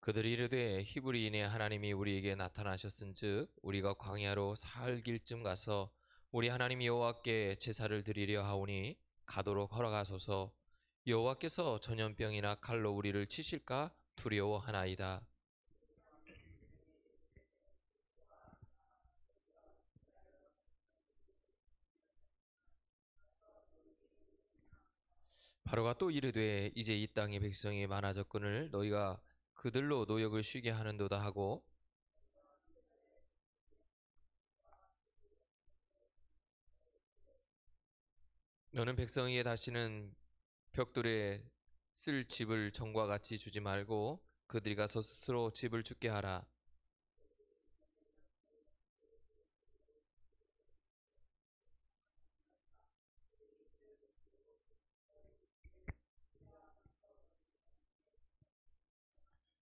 그들이 이르되 히브리인의 하나님이 우리에게 나타나셨은즉 우리가 광야로 사흘 길쯤 가서 우리 하나님 여호와께 제사를 드리려 하오니 가도록 허락하소서. 여호와께서 전염병이나 칼로 우리를 치실까 두려워하나이다. 바로가 또 이르되 이제 이 땅의 백성이 많아졌거늘 너희가 그들로 노역을 쉬게 하는도다 하고, 너는 백성에게 다시는 벽돌에 쓸 집을 전과 같이 주지 말고 그들이 가서 스스로 집을 짓게 하라.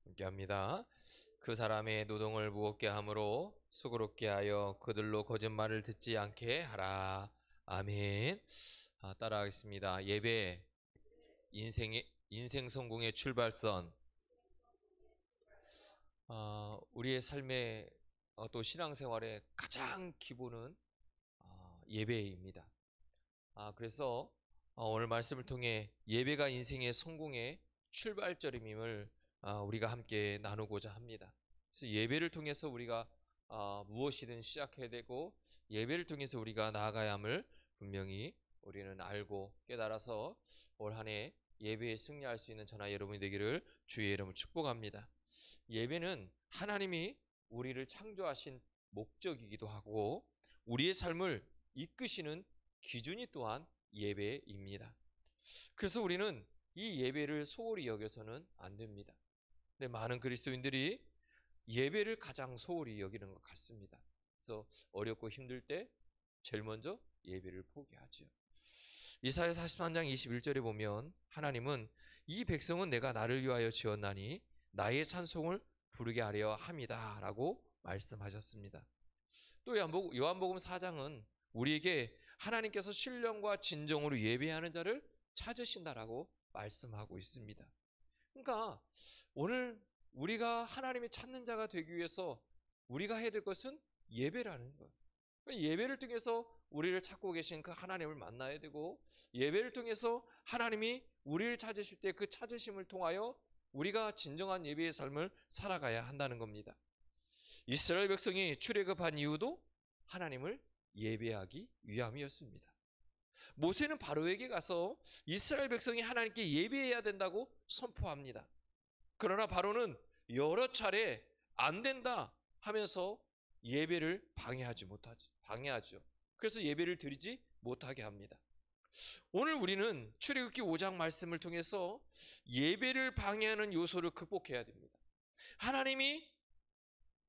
함께 합니다. 그 사람의 노동을 무겁게 함으로 수고롭게 하여 그들로 거짓말을 듣지 않게 하라. 아멘. 따라하겠습니다. 예배, 인생 성공의 출발선. 우리의 삶의 또 신앙생활의 가장 기본은 예배입니다. 그래서 오늘 말씀을 통해 예배가 인생의 성공의 출발점임을 우리가 함께 나누고자 합니다. 그래서 예배를 통해서 우리가 무엇이든 시작해야 되고, 예배를 통해서 우리가 나아가야 함을 분명히 우리는 알고 깨달아서 올 한 해 예배에 승리할 수 있는 저나 여러분이 되기를 주의 이름으로 축복합니다. 예배는 하나님이 우리를 창조하신 목적이기도 하고 우리의 삶을 이끄시는 기준이 또한 예배입니다. 그래서 우리는 이 예배를 소홀히 여겨서는 안 됩니다. 근데 많은 그리스도인들이 예배를 가장 소홀히 여기는 것 같습니다. 그래서 어렵고 힘들 때 제일 먼저 예배를 포기하죠. 이사야 43장 21절에 보면 하나님은 이 백성은 내가 나를 위하여 지었나니 나의 찬송을 부르게 하려 함이다 라고 말씀하셨습니다. 또 요한복음 4장은 우리에게 하나님께서 신령과 진정으로 예배하는 자를 찾으신다라고 말씀하고 있습니다. 그러니까 오늘 우리가 하나님이 찾는 자가 되기 위해서 우리가 해야 될 것은 예배라는 것. 예배를 통해서 우리를 찾고 계신 그 하나님을 만나야 되고, 예배를 통해서 하나님이 우리를 찾으실 때 그 찾으심을 통하여 우리가 진정한 예배의 삶을 살아가야 한다는 겁니다. 이스라엘 백성이 출애굽한 이유도 하나님을 예배하기 위함이었습니다. 모세는 바로에게 가서 이스라엘 백성이 하나님께 예배해야 된다고 선포합니다. 그러나 바로는 여러 차례 안 된다 하면서 예배를 방해하죠. 그래서 예배를 드리지 못하게 합니다. 오늘 우리는 출애굽기 5장 말씀을 통해서 예배를 방해하는 요소를 극복해야 됩니다. 하나님이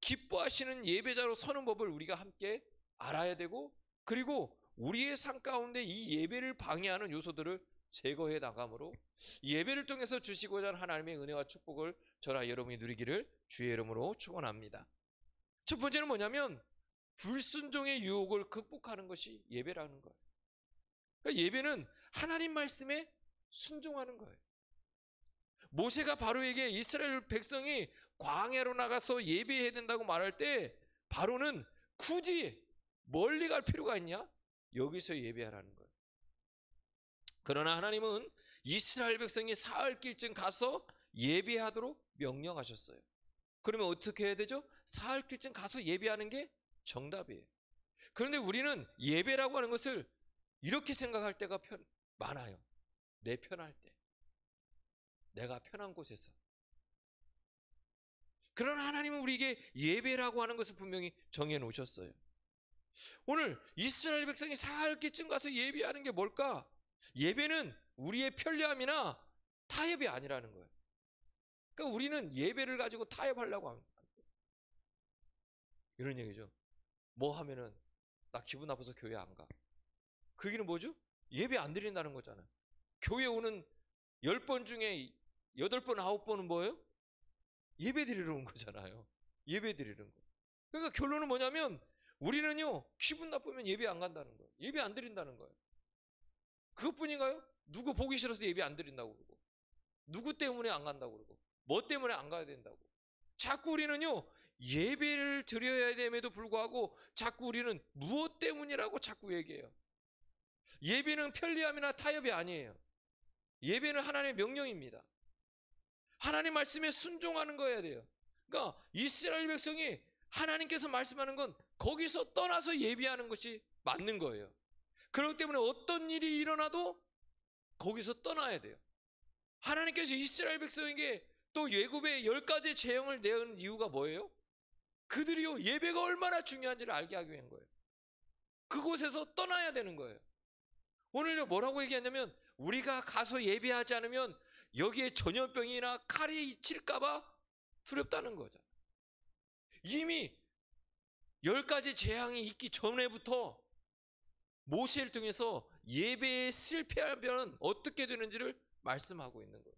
기뻐하시는 예배자로 서는 법을 우리가 함께 알아야 되고, 그리고 우리의 삶 가운데 이 예배를 방해하는 요소들을 제거해 나감으로 예배를 통해서 주시고자 하는 하나님의 은혜와 축복을 저나 여러분이 누리기를 주의 이름으로 축원합니다. 첫 번째는 뭐냐면 불순종의 유혹을 극복하는 것이 예배라는 거예요. 그러니까 예배는 하나님 말씀에 순종하는 거예요. 모세가 바로에게 이스라엘 백성이 광야로 나가서 예배해야 된다고 말할 때 바로는 굳이 멀리 갈 필요가 있냐? 여기서 예배하라는 거예요. 그러나 하나님은 이스라엘 백성이 사흘 길쯤 가서 예배하도록 명령하셨어요. 그러면 어떻게 해야 되죠? 사흘 길쯤 가서 예배하는 게 정답이에요. 그런데 우리는 예배라고 하는 것을 이렇게 생각할 때가 많아요. 내 편할 때, 내가 편한 곳에서. 그러나 하나님은 우리에게 예배라고 하는 것을 분명히 정해 놓으셨어요. 오늘 이스라엘 백성이 사흘 길쯤 가서 예배하는 게 뭘까? 예배는 우리의 편리함이나 타협이 아니라는 거예요. 그러니까 우리는 예배를 가지고 타협하려고 합니다. 이런 얘기죠. 뭐 하면은 나 기분 나빠서 교회 안 가. 그 얘기는 뭐죠? 예배 안 드린다는 거잖아요. 교회 오는 10번 중에 8번, 9번은 뭐예요? 예배 드리러 온 거잖아요. 예배 드리는 거. 그러니까 결론은 뭐냐면 우리는요, 기분 나쁘면 예배 안 간다는 거예요. 예배 안 드린다는 거예요. 그것뿐인가요? 누구 보기 싫어서 예배 안 드린다고 그러고, 누구 때문에 안 간다고 그러고, 뭐 때문에 안 가야 된다고. 자꾸 우리는요, 예배를 드려야 됨에도 불구하고 자꾸 우리는 무엇 때문이라고 자꾸 얘기해요. 예배는 편리함이나 타협이 아니에요. 예배는 하나님의 명령입니다. 하나님 말씀에 순종하는 거여야 돼요. 그러니까 이스라엘 백성이 하나님께서 말씀하는 건 거기서 떠나서 예배하는 것이 맞는 거예요. 그렇기 때문에 어떤 일이 일어나도 거기서 떠나야 돼요. 하나님께서 이스라엘 백성에게 또 예굽의 10가지 재앙을 내은 이유가 뭐예요? 그들이요, 예배가 얼마나 중요한지를 알게 하기 위한 거예요. 그곳에서 떠나야 되는 거예요. 오늘요, 뭐라고 얘기하냐면, 우리가 가서 예배하지 않으면 여기에 전염병이나 칼이 칠까봐 두렵다는 거죠. 이미 10가지 재앙이 있기 전에부터 모세를 통해서 예배에 실패하면 어떻게 되는지를 말씀하고 있는 거예요.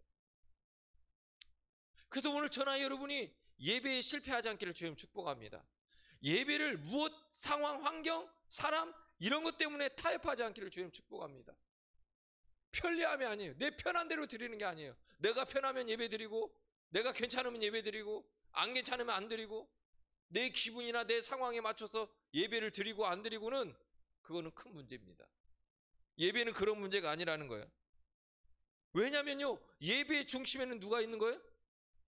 그래서 오늘 저나 여러분이 예배에 실패하지 않기를 주님 축복합니다. 예배를 무엇, 상황, 환경, 사람 이런 것 때문에 타협하지 않기를 주님 축복합니다. 편리함이 아니에요. 내 편한 대로 드리는 게 아니에요. 내가 편하면 예배 드리고, 내가 괜찮으면 예배 드리고, 안 괜찮으면 안 드리고, 내 기분이나 내 상황에 맞춰서 예배를 드리고 안 드리고는 그거는 큰 문제입니다. 예배는 그런 문제가 아니라는 거예요. 왜냐면요, 예배의 중심에는 누가 있는 거예요?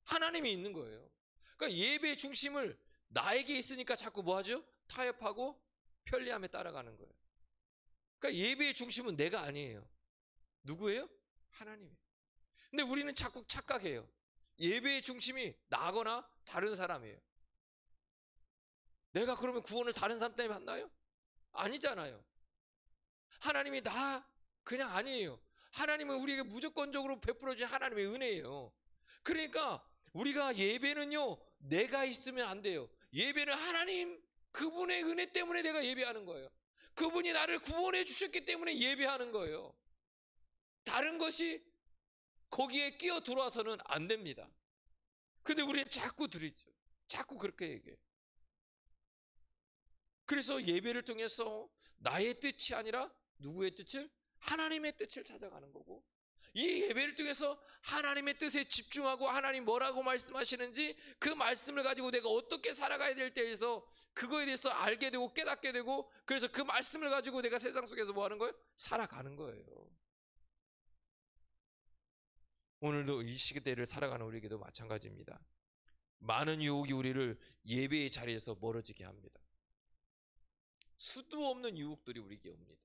하나님이 있는 거예요. 그러니까 예배의 중심을 나에게 있으니까 자꾸 뭐 하죠? 타협하고 편리함에 따라가는 거예요. 그러니까 예배의 중심은 내가 아니에요. 누구예요? 하나님이에요. 근데 우리는 자꾸 착각해요. 예배의 중심이 나거나 다른 사람이에요. 내가 그러면 구원을 다른 사람 때문에 받나요? 아니잖아요. 하나님이 나 그냥 아니에요. 하나님은 우리에게 무조건적으로 베풀어진 하나님의 은혜예요. 그러니까 우리가 예배는요, 내가 있으면 안 돼요. 예배는 하나님 그분의 은혜 때문에 내가 예배하는 거예요. 그분이 나를 구원해 주셨기 때문에 예배하는 거예요. 다른 것이 거기에 끼어 들어와서는 안 됩니다. 근데 우리는 자꾸 들이죠. 자꾸 그렇게 얘기해요. 그래서 예배를 통해서 나의 뜻이 아니라 누구의 뜻을? 하나님의 뜻을 찾아가는 거고, 이 예배를 통해서 하나님의 뜻에 집중하고 하나님 뭐라고 말씀하시는지 그 말씀을 가지고 내가 어떻게 살아가야 될 때에서 그거에 대해서 알게 되고 깨닫게 되고, 그래서 그 말씀을 가지고 내가 세상 속에서 뭐 하는 거예요? 살아가는 거예요. 오늘도 이 시대를 살아가는 우리에게도 마찬가지입니다. 많은 유혹이 우리를 예배의 자리에서 멀어지게 합니다. 수도 없는 유혹들이 우리에게 옵니다.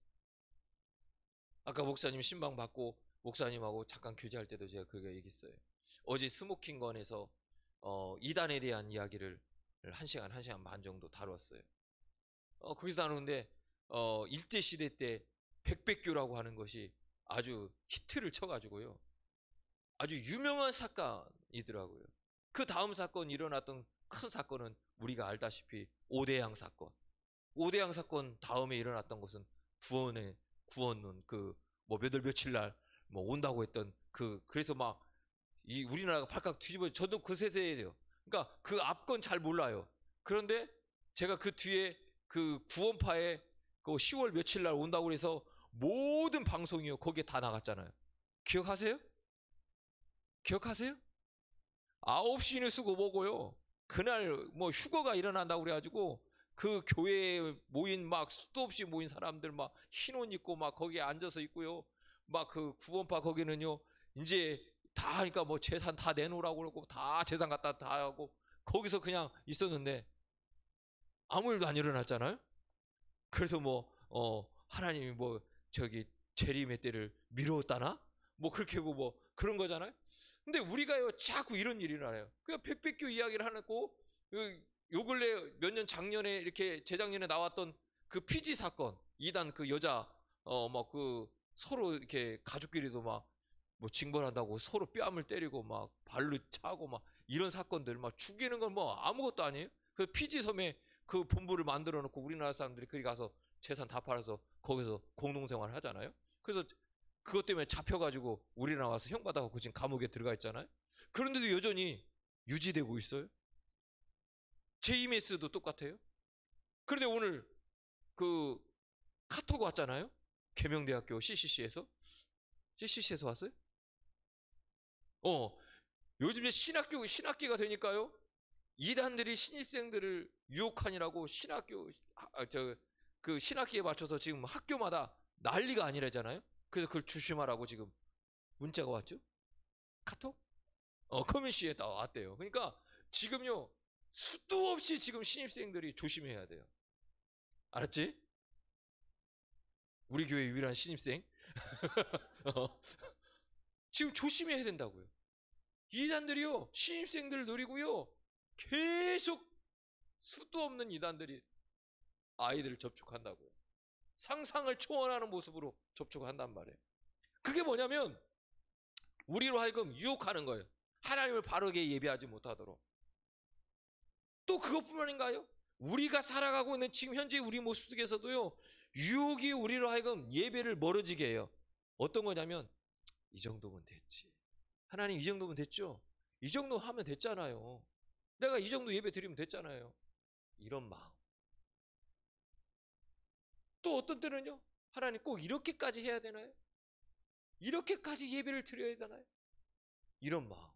아까 목사님 신방 받고 목사님하고 잠깐 교제할 때도 제가 그렇게 얘기했어요. 어제 스모킹건에서 이단에 대한 이야기를 1시간, 1시간 반 정도 다뤘어요. 거기서 다루는데 일제시대 때 백백교라고 하는 것이 아주 히트를 쳐가지고요, 아주 유명한 사건이더라고요. 그 다음 사건이 일어났던 큰 사건은 우리가 알다시피 오대양 사건. 오대양 사건 다음에 일어났던 것은 구원론, 뭐 몇 월 며칠 날 뭐 온다고 했던 그래서 막 이 우리나라가 발칵 뒤집어. 저도 그 세대예요. 그러니까 그 앞건 잘 몰라요. 그런데 제가 그 뒤에 그 구원파에 그 10월 며칠 날 온다고 해서 모든 방송이요 거기에 다 나갔잖아요. 기억하세요? 기억하세요? 9시 뉴스고 뭐고요. 그날 뭐 휴거가 일어난다고 그래가지고 그 교회에 모인 막 수도 없이 모인 사람들 막 흰 옷 입고 막 거기에 앉아서 있고요. 막 그 구원파 거기는요, 이제 다 하니까 뭐 재산 다 내놓으라고 그러고 다 재산 갖다 다 하고 거기서 그냥 있었는데 아무 일도 안 일어났잖아요. 그래서 뭐 하나님이 뭐 저기 재림의 때를 미루었다나 뭐 그렇게 뭐 그런 거잖아요. 근데 우리가요 자꾸 이런 일이 일어나요. 그냥 백백교 이야기를 하고, 요 근래 몇 년 작년에 이렇게 재작년에 나왔던 그 피지 사건, 이단 그 여자 막 그 서로 이렇게 가족끼리도 막 뭐 징벌한다고 서로 뺨을 때리고 막 발로 차고 막 이런 사건들 막 죽이는 건 뭐 아무것도 아니에요. 그 피지 섬에 그 본부를 만들어 놓고 우리나라 사람들이 거기 가서 재산 다 팔아서 거기서 공동생활 하잖아요. 그래서 그것 때문에 잡혀가지고 우리나라 와서 형 받아갖고 지금 감옥에 들어가 있잖아요. 그런데도 여전히 유지되고 있어요. JMS도 똑같아요. 그런데 오늘 그 카톡 왔잖아요. 계명대학교 CCC에서 왔어요? 요즘에 신학기가 되니까요, 이단들이 신입생들을 유혹하느라고 그 신학기에 맞춰서 지금 학교마다 난리가 아니라잖아요. 그래서 그걸 조심하라고 지금 문자가 왔죠. 카톡? 커뮤니티에 다 왔대요. 그러니까 지금요, 수도 없이 지금 신입생들이 조심해야 돼요. 알았지? 우리 교회 유일한 신입생. 지금 조심해야 된다고요. 이단들이요, 신입생들 노리고요, 계속 수도 없는 이단들이 아이들을 접촉한다고요. 상상을 초월하는 모습으로 접촉한단 말이에요. 그게 뭐냐면 우리로 하여금 유혹하는 거예요. 하나님을 바르게 예배하지 못하도록. 또 그것뿐만인가요? 우리가 살아가고 있는 지금 현재 우리 모습 속에서도요, 유혹이 우리로 하여금 예배를 멀어지게 해요. 어떤 거냐면, 이 정도면 됐지. 하나님 이 정도면 됐죠? 이 정도 하면 됐잖아요. 내가 이 정도 예배 드리면 됐잖아요. 이런 마음. 또 어떤 때는요, 하나님 꼭 이렇게까지 해야 되나요? 이렇게까지 예배를 드려야 되나요? 이런 마음.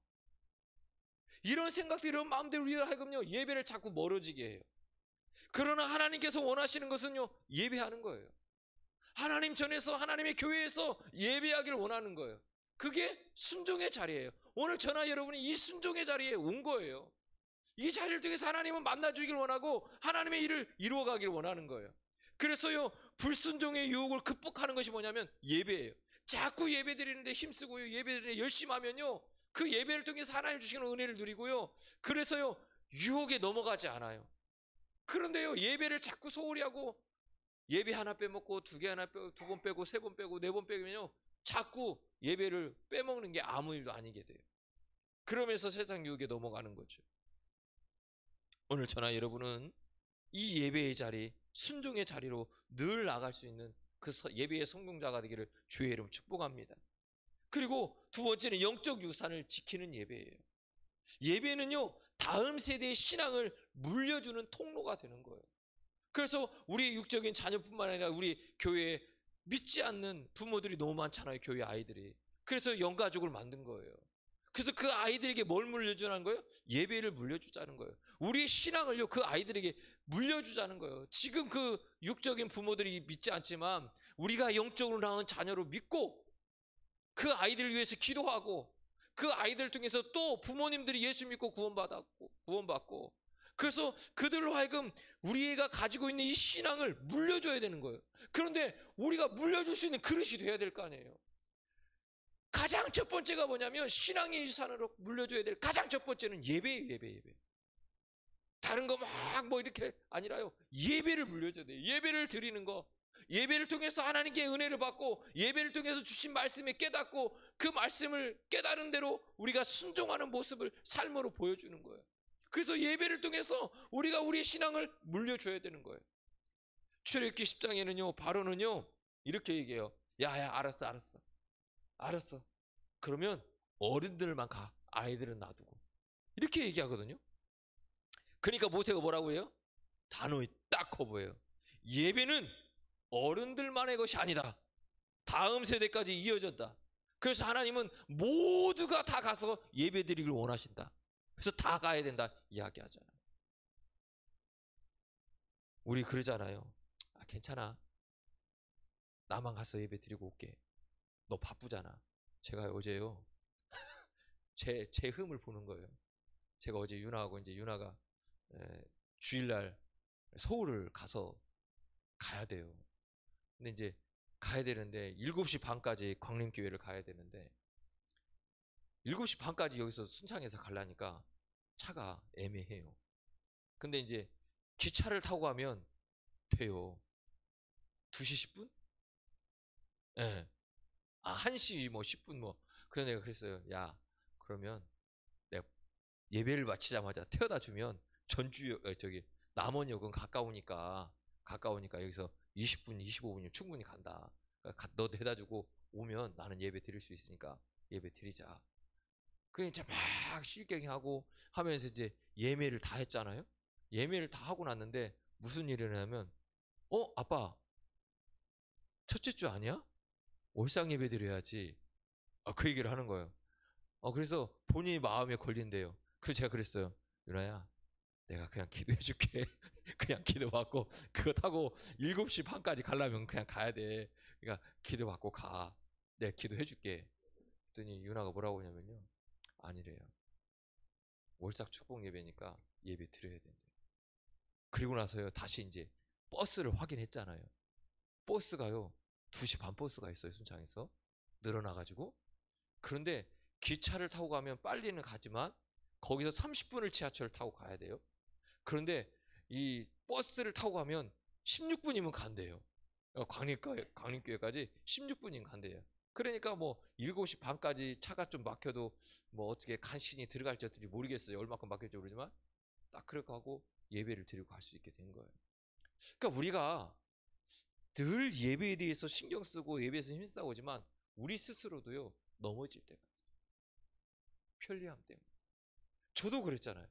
이런 생각들, 이런 마음대로 우리가 하여금요, 예배를 자꾸 멀어지게 해요. 그러나 하나님께서 원하시는 것은요, 예배하는 거예요. 하나님 전에서, 하나님의 교회에서 예배하기를 원하는 거예요. 그게 순종의 자리예요. 오늘 저나 여러분이 이 순종의 자리에 온 거예요. 이 자리를 통해서 하나님은 만나주기를 원하고 하나님의 일을 이루어가기를 원하는 거예요. 그래서요, 불순종의 유혹을 극복하는 것이 뭐냐면 예배예요. 자꾸 예배 드리는데 힘쓰고요, 예배 드리는데 열심히 하면요, 그 예배를 통해서 하나님 주시는 은혜를 누리고요, 그래서요, 유혹에 넘어가지 않아요. 그런데요, 예배를 자꾸 소홀히 하고 예배 하나 빼먹고 두 번 빼고 세 번 빼고 네 번 빼면요, 자꾸 예배를 빼먹는 게 아무 일도 아니게 돼요. 그러면서 세상 유혹에 넘어가는 거죠. 오늘 저나 여러분은 이 예배의 자리, 순종의 자리로 늘 나갈 수 있는 그 예배의 성공자가 되기를 주의 이름 축복합니다. 그리고 두 번째는 영적 유산을 지키는 예배예요. 예배는요, 다음 세대의 신앙을 물려주는 통로가 되는 거예요. 그래서 우리 육적인 자녀뿐만 아니라 우리 교회에 믿지 않는 부모들이 너무 많잖아요, 교회 아이들이. 그래서 영가족을 만든 거예요. 그래서 그 아이들에게 뭘 물려주자는 거예요? 예배를 물려주자는 거예요. 우리의 신앙을요, 그 아이들에게 물려주자는 거예요. 지금 그 육적인 부모들이 믿지 않지만 우리가 영적으로 낳은 자녀로 믿고 그 아이들을 위해서 기도하고 그 아이들을 통해서 또 부모님들이 예수 믿고 구원받고 그래서 그들로 하여금 우리 애가 가지고 있는 이 신앙을 물려줘야 되는 거예요. 그런데 우리가 물려줄 수 있는 그릇이 돼야 될 거 아니에요. 가장 첫 번째가 뭐냐면 신앙의 유산으로 물려줘야 될 가장 첫 번째는 예배예요. 예배. 다른 거 막 뭐 이렇게 아니라요, 예배를 물려줘야 돼요. 예배를 드리는 거, 예배를 통해서 하나님께 은혜를 받고 예배를 통해서 주신 말씀에 깨닫고 그 말씀을 깨달은 대로 우리가 순종하는 모습을 삶으로 보여주는 거예요. 그래서 예배를 통해서 우리가 우리의 신앙을 물려줘야 되는 거예요. 출애굽기 10장에는요 바로는요 이렇게 얘기해요. 야야 알았어. 그러면 어른들만 가, 아이들은 놔두고. 이렇게 얘기하거든요. 그러니까 모세가 뭐라고 해요? 단호히 딱 커버해요. 예배는 어른들만의 것이 아니다. 다음 세대까지 이어졌다. 그래서 하나님은 모두가 다 가서 예배 드리길 원하신다. 그래서 다 가야 된다 이야기하잖아요. 우리 그러잖아요. 괜찮아, 나만 가서 예배 드리고 올게. 너 바쁘잖아. 제가 어제요 제 흠을 보는 거예요. 제가 어제 유나하고 이제 유나가 주일날 서울을 가야 돼요. 근데 이제 가야 되는데 7시 반까지 광림교회를 가야 되는데 7시 반까지 여기서 순창에서 가려니까 차가 애매해요. 근데 이제 기차를 타고 가면 돼요. 2시 10분? 예. 1시 뭐 10분 뭐. 그래서 내가 그랬어요. 야, 그러면 내가 예배를 마치자마자 태워다 주면 남원역은 가까우니까 여기서 20분, 25분이면 충분히 간다. 그러니까 너도 해다 주고 오면 나는 예배 드릴 수 있으니까 예배 드리자. 그냥 이제 막 실갱이하고 하면서 이제 예매를 다 했잖아요. 예매를 다 하고 났는데 무슨 일이 일어나면 아빠 첫째 주 아니야? 올상 예배 드려야지. 그 얘기를 하는 거예요. 그래서 본인이 마음에 걸린대요. 그래서 제가 그랬어요. 유나야, 내가 그냥 기도해 줄게. 그냥 기도받고 그거 타고 7시 반까지 가려면 그냥 가야 돼. 그러니까 기도받고 가. 내가 기도해 줄게. 그랬더니 유나가 뭐라고 하냐면요, 아니래요. 월삭 축복 예배니까 예배 드려야 된대요. 그리고 나서요, 다시 이제 버스를 확인했잖아요. 버스가요, 2시 반 버스가 있어요, 순창에서. 늘어나가지고. 그런데 기차를 타고 가면 빨리는 가지만 거기서 30분을 지하철을 타고 가야 돼요. 그런데 이 버스를 타고 가면 16분이면 간대요. 광림교회까지 16분이면 간대요. 그러니까 뭐 7시 반까지 차가 좀 막혀도 뭐 어떻게 간신히 들어갈지 어떨지 모르겠어요. 얼마큼 막힐지 모르지만 딱 그렇게 하고 예배를 드리고 갈 수 있게 된 거예요. 그러니까 우리가 늘 예배에 대해서 신경 쓰고 예배에서 힘쓰다 오지만 우리 스스로도요, 넘어질 때가 있어요. 편리함 때문에. 저도 그랬잖아요.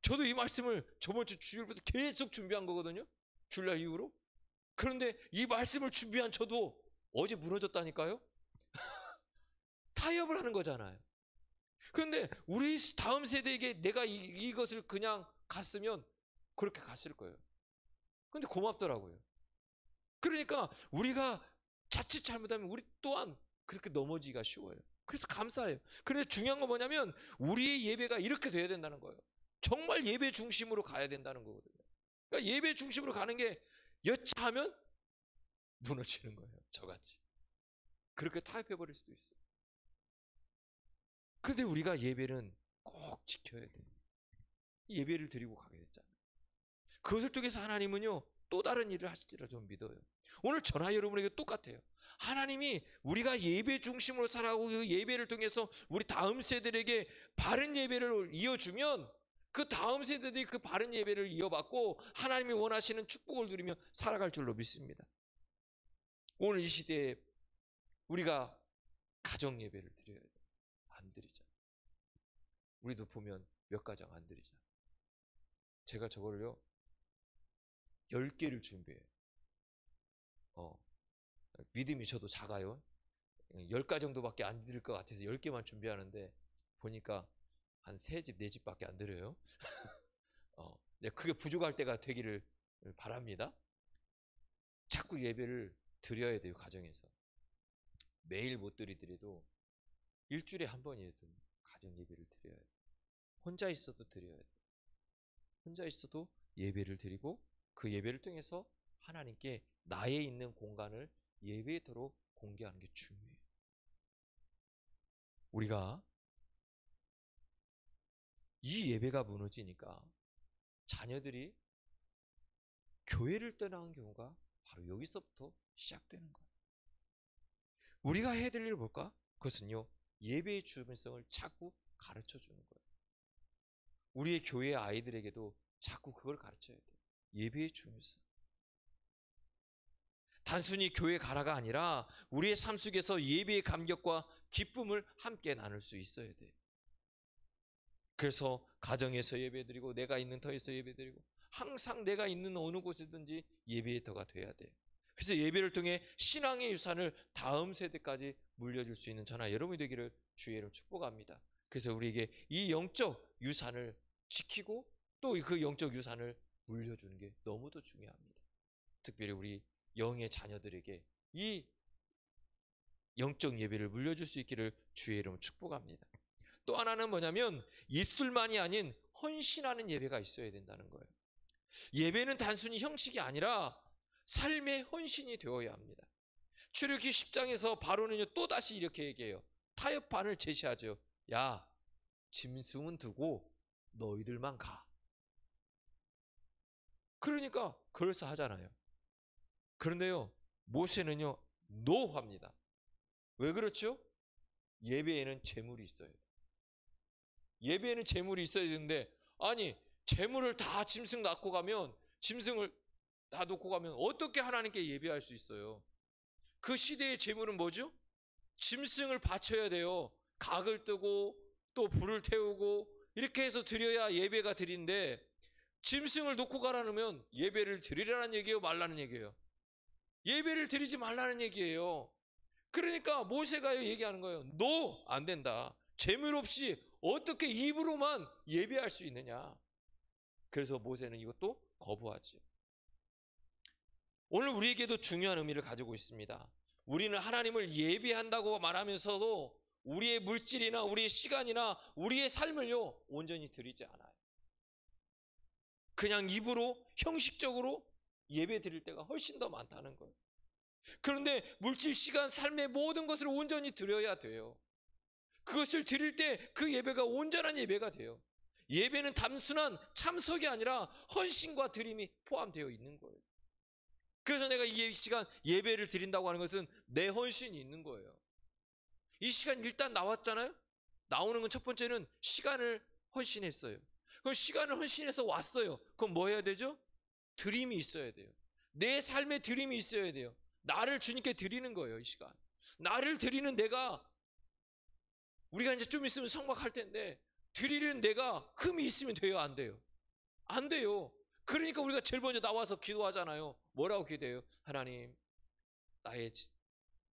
저도 이 말씀을 저번 주 주일부터 계속 준비한 거거든요. 주일날 이후로. 그런데 이 말씀을 준비한 저도 어제 무너졌다니까요. 타협을 하는 거잖아요. 그런데 우리 다음 세대에게 내가 이것을 그냥 갔으면 그렇게 갔을 거예요. 근데 고맙더라고요. 그러니까 우리가 자칫 잘못하면 우리 또한 그렇게 넘어지기가 쉬워요. 그래서 감사해요. 그런데 중요한 건 뭐냐면 우리의 예배가 이렇게 돼야 된다는 거예요. 정말 예배 중심으로 가야 된다는 거거든요. 그러니까 예배 중심으로 가는 게 여차하면 무너지는 거예요. 저같이. 그렇게 타협해버릴 수도 있어요. 그런데 우리가 예배는 꼭 지켜야 돼요. 예배를 드리고 가게 됐잖아요. 그것을 통해서 하나님은요, 또 다른 일을 하실지라 좀 믿어요. 오늘 전화 여러분에게 똑같아요. 하나님이 우리가 예배 중심으로 살아가고 그 예배를 통해서 우리 다음 세대에게 바른 예배를 이어주면 그 다음 세대들이 그 바른 예배를 이어받고 하나님이 원하시는 축복을 누리며 살아갈 줄로 믿습니다. 오늘 이 시대에 우리가 가정 예배를 드려야 돼요. 안 드리잖아요. 우리도 보면 몇 가정 안 드리잖아요. 제가 저거를요, 10개를 준비해요. 믿음이 저도 작아요. 10가 정도밖에 안 드릴 것 같아서 10개만 준비하는데 보니까 한 3집, 4집밖에 안 드려요. 그게 부족할 때가 되기를 바랍니다. 자꾸 예배를 드려야 돼요, 가정에서. 매일 못 드리더라도 일주일에 한 번이라도 가정 예배를 드려야 돼요. 혼자 있어도 드려야 돼요. 혼자 있어도 예배를 드리고 그 예배를 통해서 하나님께 나의 있는 공간을 예배토록 공개하는 게 중요해요. 우리가 이 예배가 무너지니까 자녀들이 교회를 떠나는 경우가 바로 여기서부터 시작되는 거예요. 우리가 해야 될 일을 볼까? 그것은요, 예배의 중요성을 자꾸 가르쳐 주는 거예요. 우리의 교회 아이들에게도 자꾸 그걸 가르쳐야 돼요. 예배의 중요성. 단순히 교회 가라가 아니라 우리의 삶 속에서 예배의 감격과 기쁨을 함께 나눌 수 있어야 돼요. 그래서 가정에서 예배드리고 내가 있는 터에서 예배드리고 항상 내가 있는 어느 곳이든지 예배의 터가 돼야 돼요. 그래서 예배를 통해 신앙의 유산을 다음 세대까지 물려줄 수 있는 저나 여러분이 되기를 주의 이름으로 축복합니다. 그래서 우리에게 이 영적 유산을 지키고 또 그 영적 유산을 물려주는 게 너무도 중요합니다. 특별히 우리 영의 자녀들에게 이 영적 예배를 물려줄 수 있기를 주의 이름으로 축복합니다. 또 하나는 뭐냐면 입술만이 아닌 헌신하는 예배가 있어야 된다는 거예요. 예배는 단순히 형식이 아니라 삶의 헌신이 되어야 합니다. 출애굽기 10장에서 바로는요 또다시 이렇게 얘기해요. 타협판을 제시하죠. 야, 짐승은 두고 너희들만 가. 그러니까 그럴싸하잖아요. 그런데요, 모세는요 노합니다. 왜 그렇죠? 예배에는 재물이 있어야 돼요. 예배에는 재물이 있어야 되는데, 아니 재물을 다 짐승 낳고 가면, 짐승을 다 놓고 가면 어떻게 하나님께 예배할 수 있어요? 그 시대의 재물은 뭐죠? 짐승을 바쳐야 돼요. 각을 뜨고 또 불을 태우고 이렇게 해서 드려야 예배가 드린데, 짐승을 놓고 가라면 예배를 드리라는 얘기예요, 말라는 얘기예요? 예배를 드리지 말라는 얘기예요. 그러니까 모세가 얘기하는 거예요. No, 안 된다. 재물 없이 어떻게 입으로만 예배할 수 있느냐? 그래서 모세는 이것도 거부하지요. 오늘 우리에게도 중요한 의미를 가지고 있습니다. 우리는 하나님을 예배한다고 말하면서도 우리의 물질이나 우리의 시간이나 우리의 삶을요 온전히 드리지 않아요. 그냥 입으로 형식적으로 예배 드릴 때가 훨씬 더 많다는 거예요. 그런데 물질, 시간, 삶의 모든 것을 온전히 드려야 돼요. 그것을 드릴 때 그 예배가 온전한 예배가 돼요. 예배는 단순한 참석이 아니라 헌신과 드림이 포함되어 있는 거예요. 그래서 내가 이 시간 예배를 드린다고 하는 것은 내 헌신이 있는 거예요. 이 시간 일단 나왔잖아요. 나오는 건 첫 번째는 시간을 헌신했어요. 그럼 시간을 헌신해서 왔어요. 그럼 뭐 해야 되죠? 드림이 있어야 돼요. 내 삶에 드림이 있어야 돼요. 나를 주님께 드리는 거예요. 이 시간 나를 드리는 내가, 우리가 이제 좀 있으면 성막할 텐데 드리는 내가 흠이 있으면 돼요? 안 돼요? 안 돼요. 그러니까 우리가 제일 먼저 나와서 기도하잖아요. 뭐라고 기도해요? 하나님, 나의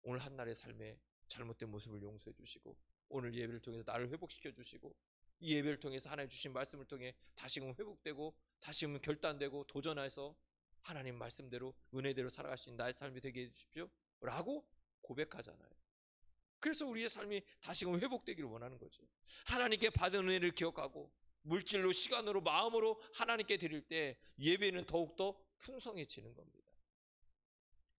오늘 한날의 삶에 잘못된 모습을 용서해 주시고 오늘 예배를 통해서 나를 회복시켜 주시고 이 예배를 통해서 하나님 주신 말씀을 통해 다시금 회복되고 다시금 결단되고 도전해서 하나님 말씀대로 은혜대로 살아갈 수 있는 나의 삶이 되게 해주십시오 라고 고백하잖아요. 그래서 우리의 삶이 다시금 회복되기를 원하는 거죠. 하나님께 받은 은혜를 기억하고 물질로, 시간으로, 마음으로 하나님께 드릴 때 예배는 더욱더 풍성해지는 겁니다.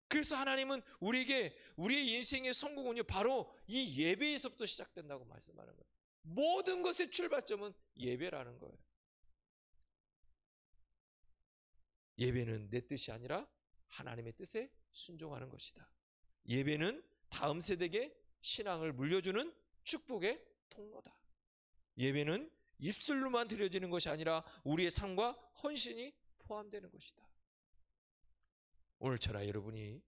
그래서 하나님은 우리에게 우리의 인생의 성공은요 바로 이 예배에서부터 시작된다고 말씀하는 거예요. 모든 것의 출발점은 예배라는 거예요. 예배는 내 뜻이 아니라 하나님의 뜻에 순종하는 것이다. 예배는 다음 세대에게 신앙을 물려주는 축복의 통로다. 예배는 입술로만 드려지는 것이 아니라 우리의 삶과 헌신이 포함되는 것이다. 오늘 저나 여러분이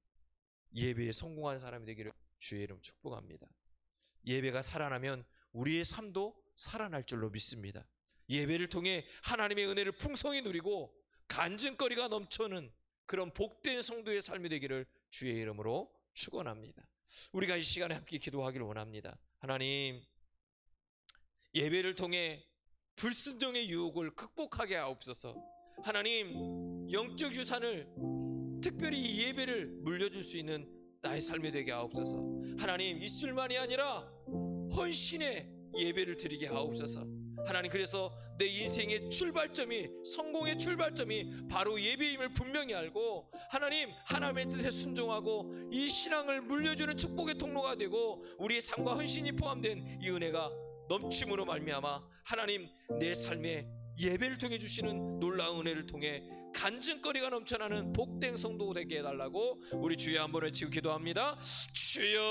예배에 성공한 사람이 되기를 주의 이름 축복합니다. 예배가 살아나면 우리의 삶도 살아날 줄로 믿습니다. 예배를 통해 하나님의 은혜를 풍성히 누리고 간증거리가 넘쳐는 그런 복된 성도의 삶이 되기를 주의 이름으로 축원합니다. 우리가 이 시간에 함께 기도하기를 원합니다. 하나님, 예배를 통해 불순종의 유혹을 극복하게 하옵소서. 하나님, 영적 유산을 특별히 이 예배를 물려줄 수 있는 나의 삶이 되게 하옵소서. 하나님, 입술만이 아니라 헌신의 예배를 드리게 하옵소서. 하나님, 그래서 내 인생의 출발점이, 성공의 출발점이 바로 예배임을 분명히 알고 하나님, 하나님의 뜻에 순종하고 이 신앙을 물려주는 축복의 통로가 되고 우리의 삶과 헌신이 포함된 이 은혜가 넘침으로 말미암아 하나님, 내 삶에 예배를 통해 주시는 놀라운 은혜를 통해 간증거리가 넘쳐나는 복된 성도 되게 해달라고 우리 주여 한번 외치고 기도합니다. 주여.